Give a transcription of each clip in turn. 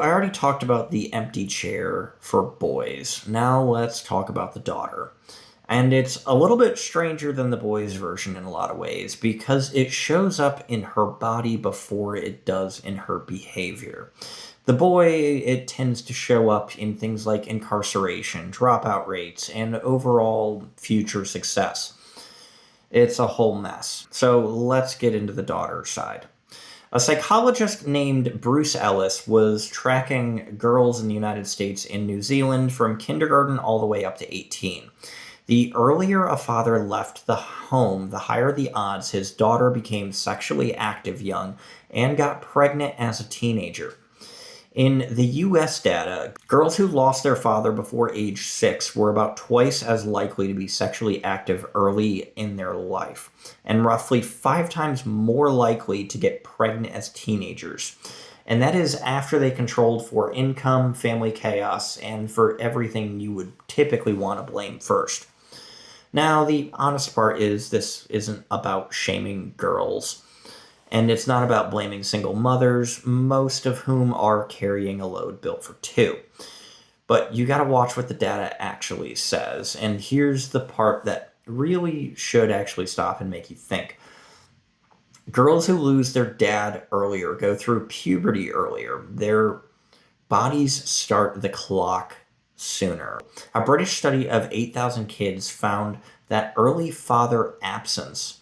I already talked about the empty chair for boys. Now let's talk about the daughter. And it's a little bit stranger than the boys' version in a lot of ways because it shows up in her body before it does in her behavior. The boy, it tends to show up in things like incarceration, dropout rates, and overall future success. It's a whole mess. So let's get into the daughter side. A psychologist named Bruce Ellis was tracking girls in the United States and New Zealand from kindergarten all the way up to 18. The earlier a father left the home, the higher the odds his daughter became sexually active young and got pregnant as a teenager. In the US data, girls who lost their father before age 6 were about twice as likely to be sexually active early in their life, and roughly 5 times more likely to get pregnant as teenagers. And that is after they controlled for income, family chaos, and for everything you would typically want to blame first. Now, the honest part is this isn't about shaming girls. And it's not about blaming single mothers, most of whom are carrying a load built for two. But you gotta watch what the data actually says. And here's the part that really should actually stop and make you think. Girls who lose their dad earlier go through puberty earlier. Their bodies start the clock sooner. A British study of 8,000 kids found that early father absence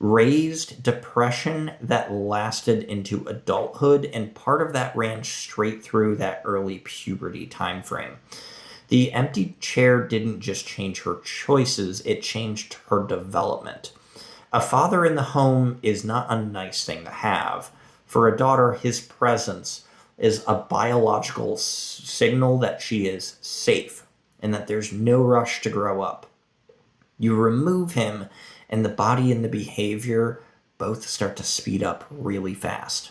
raised depression that lasted into adulthood, and part of that ran straight through that early puberty time frame. The empty chair didn't just change her choices, it changed her development. A father in the home is not a nice thing to have. For a daughter, his presence is a biological signal that she is safe and that there's no rush to grow up. You remove him, and the body and the behavior both start to speed up really fast.